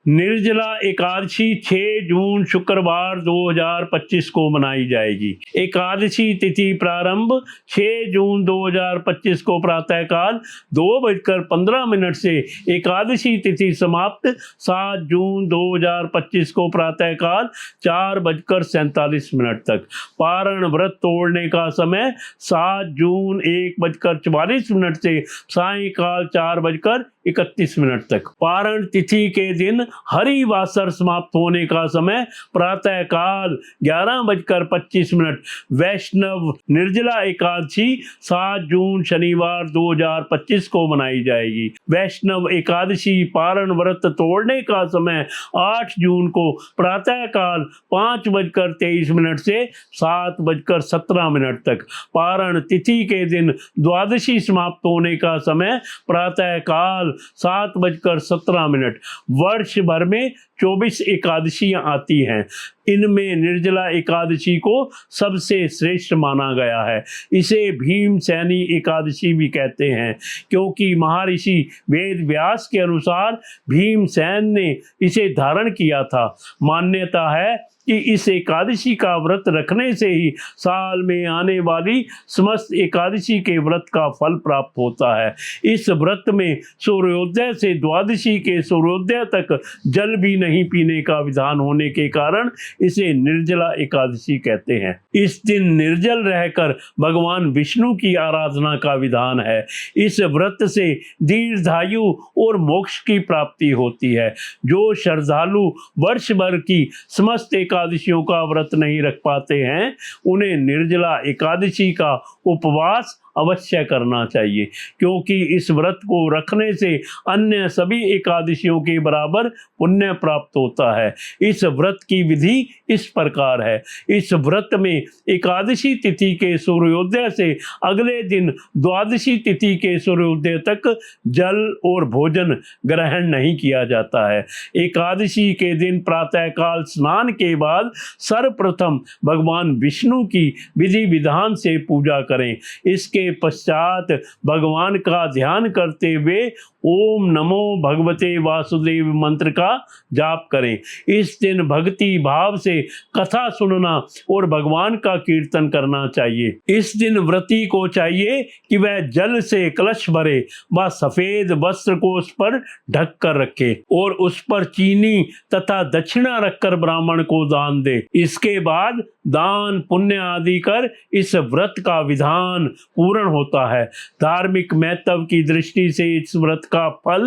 निर्जला एकादशी 6 जून शुक्रवार 2025 को मनाई जाएगी। एकादशी तिथि प्रारंभ 6 जून 2025 को प्रातःकाल 2:15 से एकादशी तिथि समाप्त 7 जून 2025 को प्रातःकाल 4:47 तक। पारण व्रत तोड़ने का समय 7 जून 1:44 से सायंकाल 4:31 तक। पारण तिथि के दिन हरिवासर समाप्त होने का समय प्रातःकाल 11:25। वैष्णव निर्जला एकादशी 7 जून शनिवार 2025 को मनाई जाएगी। वैष्णव एकादशी पारण व्रत तोड़ने का समय 8 जून को प्रातःकाल 5:23 से 7:17 तक। पारण तिथि के दिन द्वादशी समाप्त होने का समय प्रातःकाल 7:17। वर्ष भर में 24 एकादशियां आती हैं। इनमें निर्जला एकादशी को सबसे श्रेष्ठ माना गया है। इसे भीमसेनी एकादशी भी कहते हैं, क्योंकि महर्षि वेद व्यास के अनुसार भीमसेन ने इसे धारण किया था। मान्यता है कि इस एकादशी का व्रत रखने से ही साल में आने वाली समस्त एकादशी के व्रत का फल प्राप्त होता है। इस व्रत में सूर्योदय से द्वादशी के सूर्योदय तक जल भी नहीं पीने का विधान होने के कारण इसे निर्जला एकादशी कहते हैं। इस दिन निर्जल रहकर भगवान विष्णु की आराधना का विधान है। इस व्रत से दीर्घायु और मोक्ष की प्राप्ति होती है। जो श्रद्धालु वर्ष भर की समस्त एकादशियों का व्रत नहीं रख पाते हैं, उन्हें निर्जला एकादशी का उपवास अवश्य करना चाहिए, क्योंकि इस व्रत को रखने से अन्य सभी एकादशियों के बराबर पुण्य प्राप्त होता है। इस व्रत की विधि इस प्रकार है। इस व्रत में एकादशी तिथि के सूर्योदय से अगले दिन द्वादशी तिथि के सूर्योदय तक जल और भोजन ग्रहण नहीं किया जाता है। एकादशी के दिन प्रातःकाल स्नान के बाद सर्वप्रथम भगवान विष्णु की विधि विधान से पूजा करें। इसके पश्चात भगवान का ध्यान करते हुए ओम नमो भगवते वासुदेव मंत्र का जाप करें। इस दिन भक्ति भाव से कथा सुनना और भगवान का कीर्तन करना चाहिए। इस दिन व्रती को चाहिए कि वह जल से कलश भरे व सफेद वस्त्र को उस पर ढक कर रखे और उस पर चीनी तथा दक्षिणा रखकर ब्राह्मण को दान दे। इसके बाद दान पुण्य आदि कर इस व्रत का विधान पूर्ण होता है। धार्मिक महत्व की दृष्टि से इस व्रत का फल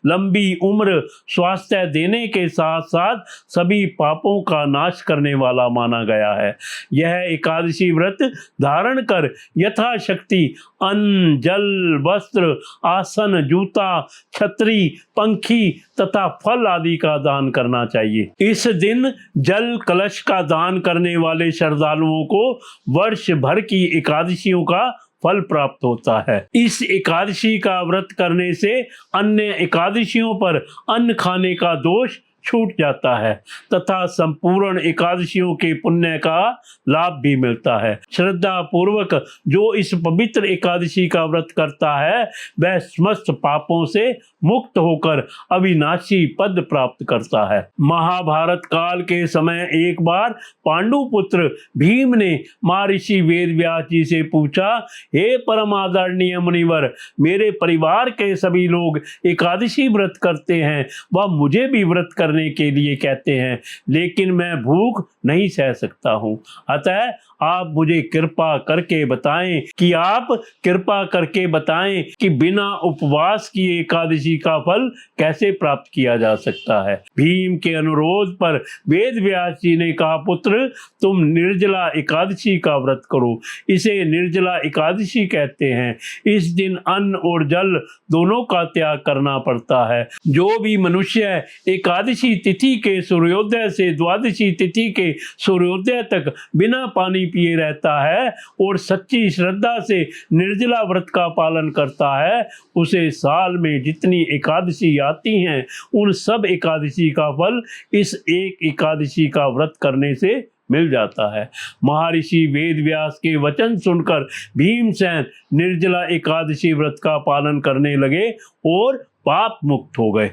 लंबी उम्र, स्वास्थ्य देने के साथ साथ सभी पापों का नाश करने वाला माना गया है। यह एकादशी व्रत धारण कर यथाशक्ति अन्न, जल, वस्त्र, आसन, जूता, छतरी, पंखी तथा फल आदि का दान करना चाहिए। इस दिन जल कलश का दान करने वाले श्रद्धालुओं को वर्ष भर की एकादशियों का फल प्राप्त होता है। इस एकादशी का व्रत करने से अन्य एकादशियों पर अन्न खाने का दोष छूट जाता है तथा संपूर्ण एकादशियों के पुण्य का लाभ भी मिलता है। श्रद्धा पूर्वक जो इस पवित्र एकादशी का व्रत करता है, वह समस्त पापों से मुक्त होकर अविनाशी पद प्राप्त करता है। महाभारत काल के समय एक बार पांडुपुत्र भीम ने महर्षि वेद व्यास जी से पूछा, हे परम आदरणीय मुनिवर, मेरे परिवार के सभी लोग एकादशी व्रत करते हैं, वह मुझे भी व्रत करने के लिए कहते हैं, लेकिन मैं भूख नहीं सह सकता हूं। अतः आप मुझे कृपा करके बताएं कि बिना उपवास की एकादशी का फल कैसे प्राप्त किया जा सकता है। भीम के अनुरोध पर वेद व्यास जी ने कहा, पुत्र, तुम निर्जला एकादशी का व्रत करो। इसे निर्जला एकादशी कहते हैं। इस दिन अन्न और जल दोनों का त्याग करना पड़ता है। जो भी मनुष्य एकादशी तिथि के सूर्योदय से द्वादशी तिथि के सूर्योदय तक बिना पानी पिए रहता है और सच्ची श्रद्धा से निर्जला व्रत का पालन करता है, उसे साल में जितनी एकादशी आती हैं, उन सब एकादशी का फल इस एक एकादशी का व्रत करने से मिल जाता है। महर्षि वेद व्यास के वचन सुनकर भीमसेन निर्जला एकादशी व्रत का पालन करने लगे और पाप मुक्त हो गए।